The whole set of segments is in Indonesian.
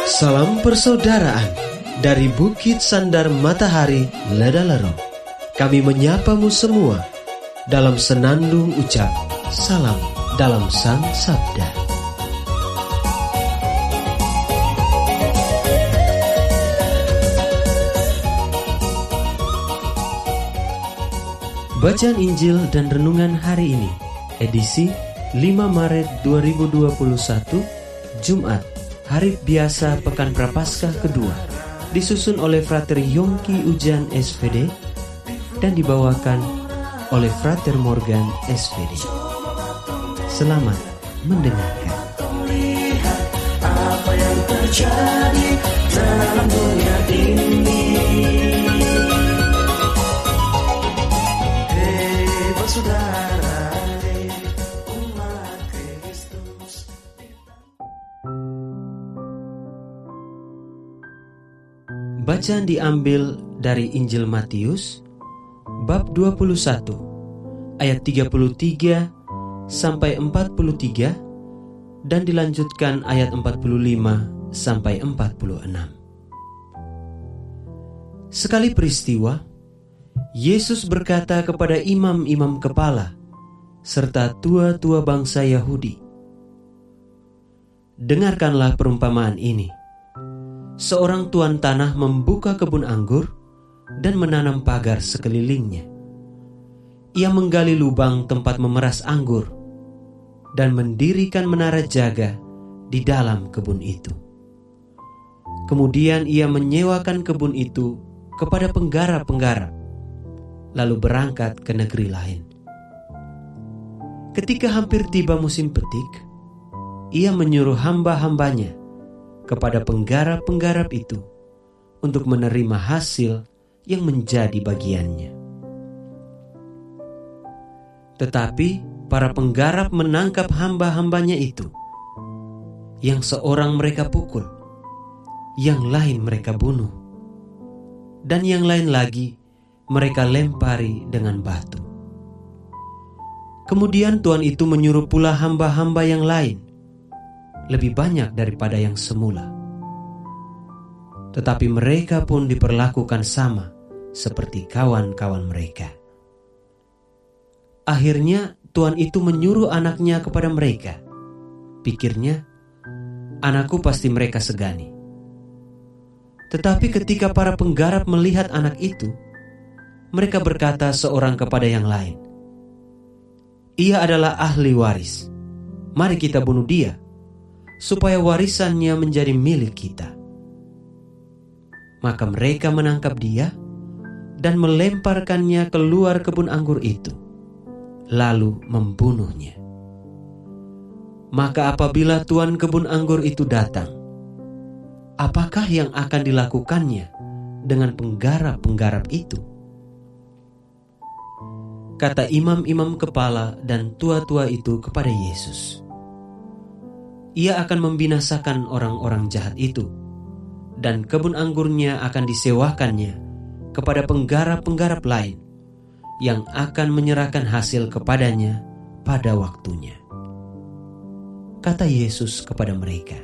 Salam persaudaraan dari Bukit Sandar Matahari Ledalero. Kami menyapamu semua dalam senandung ucap salam dalam Sang Sabda. Bacaan Injil dan Renungan hari ini, edisi 5 Maret 2021, Jumat, Hari Biasa Pekan Prapaskah kedua, disusun oleh Frater Yongki Ujan SVD dan dibawakan oleh Frater Morgan SVD. Selamat mendengarkan. Lihat apa yang terjadi dalam dunia ini. Hei saudara, umat Kristus. Bacaan diambil dari Injil Matius bab 21 ayat 33 sampai 43 dan dilanjutkan ayat 45 sampai 46. Sekali peristiwa, Yesus berkata kepada imam-imam kepala serta tua-tua bangsa Yahudi, "Dengarkanlah perumpamaan ini. Seorang tuan tanah membuka kebun anggur dan menanam pagar sekelilingnya. Ia menggali lubang tempat memeras anggur dan mendirikan menara jaga di dalam kebun itu. Kemudian ia menyewakan kebun itu kepada penggarap-penggarap, lalu berangkat ke negeri lain. Ketika hampir tiba musim petik, ia menyuruh hamba-hambanya kepada penggarap-penggarap itu untuk menerima hasil yang menjadi bagiannya. Tetapi para penggarap menangkap hamba-hambanya itu, yang seorang mereka pukul, yang lain mereka bunuh, dan yang lain lagi mereka lempari dengan batu. Kemudian Tuan itu menyuruh pula hamba-hamba yang lain, lebih banyak daripada yang semula. Tetapi mereka pun diperlakukan sama seperti kawan-kawan mereka. Akhirnya Tuan itu menyuruh anaknya kepada mereka. Pikirnya, anakku pasti mereka segani. Tetapi ketika para penggarap melihat anak itu, mereka berkata seorang kepada yang lain, "Ia adalah ahli waris. Mari kita bunuh dia, supaya warisannya menjadi milik kita." Maka mereka menangkap dia dan melemparkannya keluar kebun anggur itu, lalu membunuhnya. Maka apabila tuan kebun anggur itu datang, apakah yang akan dilakukannya dengan penggarap-penggarap itu? Kata imam-imam kepala dan tua-tua itu kepada Yesus, "Ia akan membinasakan orang-orang jahat itu, dan kebun anggurnya akan disewakannya kepada penggarap-penggarap lain yang akan menyerahkan hasil kepadanya pada waktunya." Kata Yesus kepada mereka,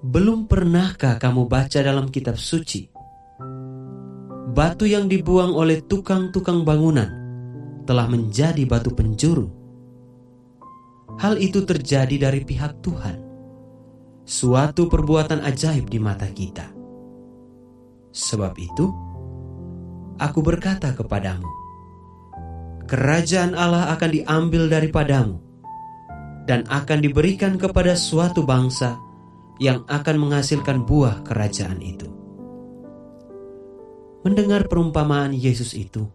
"Belum pernahkah kamu baca dalam kitab suci, batu yang dibuang oleh tukang-tukang bangunan telah menjadi batu penjuru? Hal itu terjadi dari pihak Tuhan, suatu perbuatan ajaib di mata kita. Sebab itu, aku berkata kepadamu, kerajaan Allah akan diambil daripadamu dan akan diberikan kepada suatu bangsa yang akan menghasilkan buah kerajaan itu." Mendengar perumpamaan Yesus itu,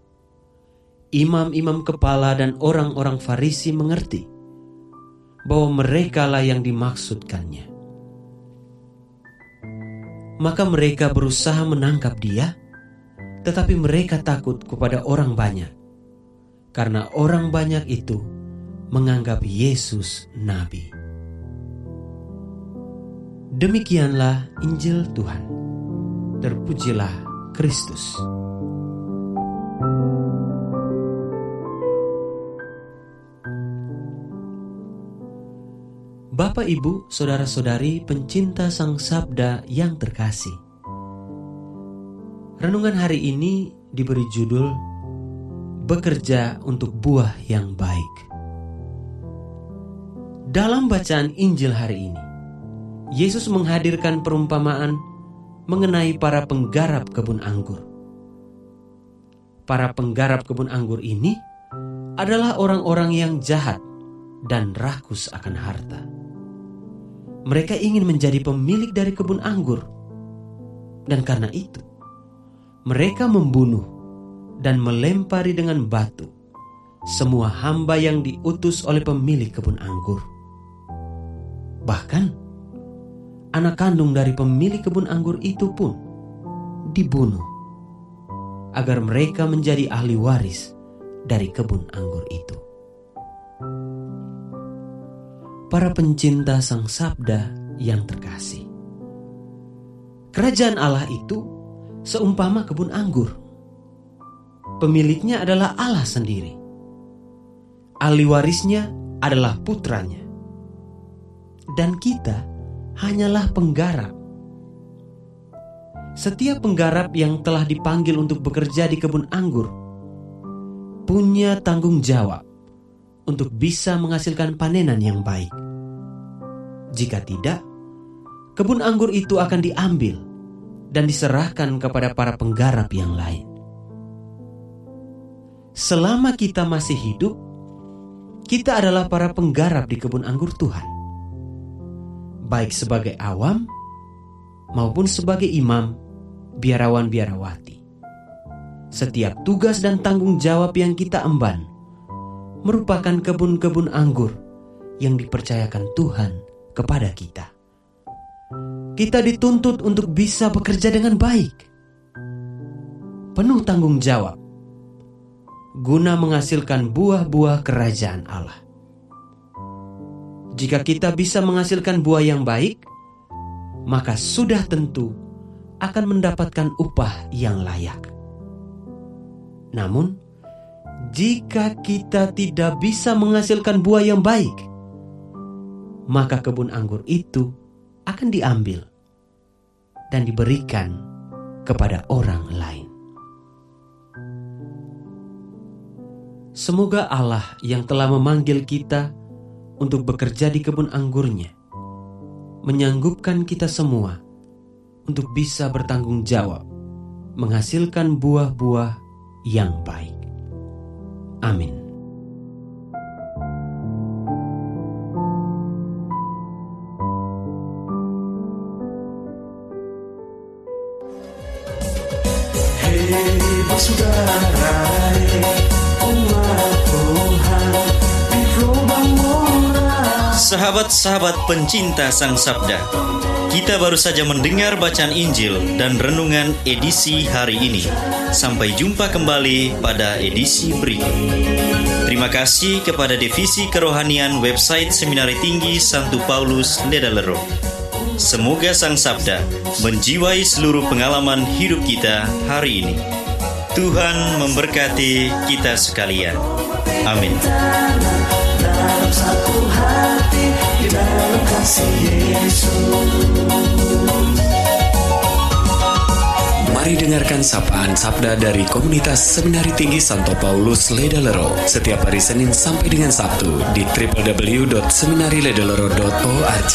imam-imam kepala dan orang-orang Farisi mengerti bahwa merekalah yang dimaksudkannya. Maka mereka berusaha menangkap dia, tetapi mereka takut kepada orang banyak, karena orang banyak itu menganggap Yesus nabi. Demikianlah Injil Tuhan. Terpujilah Kristus. Bapak, Ibu, saudara-saudari pencinta Sang Sabda yang terkasih. Renungan hari ini diberi judul Bekerja untuk Buah yang Baik. Dalam bacaan Injil hari ini, Yesus menghadirkan perumpamaan mengenai para penggarap kebun anggur. Para penggarap kebun anggur ini adalah orang-orang yang jahat dan rakus akan harta. Mereka ingin menjadi pemilik dari kebun anggur, dan karena itu mereka membunuh dan melempari dengan batu semua hamba yang diutus oleh pemilik kebun anggur. Bahkan anak kandung dari pemilik kebun anggur itu pun dibunuh agar mereka menjadi ahli waris dari kebun anggur itu. Para pencinta Sang Sabda yang terkasih, kerajaan Allah itu seumpama kebun anggur. Pemiliknya adalah Allah sendiri. Ahli warisnya adalah putranya. Dan kita hanyalah penggarap. Setiap penggarap yang telah dipanggil untuk bekerja di kebun anggur punya tanggung jawab untuk bisa menghasilkan panenan yang baik. Jika tidak, kebun anggur itu akan diambil dan diserahkan kepada para penggarap yang lain. Selama kita masih hidup, kita adalah para penggarap di kebun anggur Tuhan. Baik sebagai awam maupun sebagai imam, biarawan-biarawati. Setiap tugas dan tanggung jawab yang kita emban merupakan kebun-kebun anggur yang dipercayakan Tuhan kepada kita. Kita dituntut untuk bisa bekerja dengan baik, penuh tanggung jawab, guna menghasilkan buah-buah kerajaan Allah. Jika kita bisa menghasilkan buah yang baik, maka sudah tentu akan mendapatkan upah yang layak. Namun, jika kita tidak bisa menghasilkan buah yang baik, maka kebun anggur itu akan diambil dan diberikan kepada orang lain. Semoga Allah yang telah memanggil kita untuk bekerja di kebun anggurnya menyanggupkan kita semua untuk bisa bertanggung jawab menghasilkan buah-buah yang baik. Amin. Hei bersaudara, umat Tuhan di lubang murah. Sahabat-sahabat pencinta Sang Sabda, kita baru saja mendengar bacaan Injil dan renungan edisi hari ini. Sampai jumpa kembali pada edisi berikut. Terima kasih kepada Divisi Kerohanian website Seminari Tinggi Santo Paulus Ledalero. Semoga Sang Sabda menjiwai seluruh pengalaman hidup kita hari ini. Tuhan memberkati kita sekalian. Amin. Dalam satu hati, di dalam kasih Yesus. Mari dengarkan sapaan sabda dari komunitas Seminari Tinggi Santo Paulus Ledalero setiap hari Senin sampai dengan Sabtu di www.seminariledalero.org.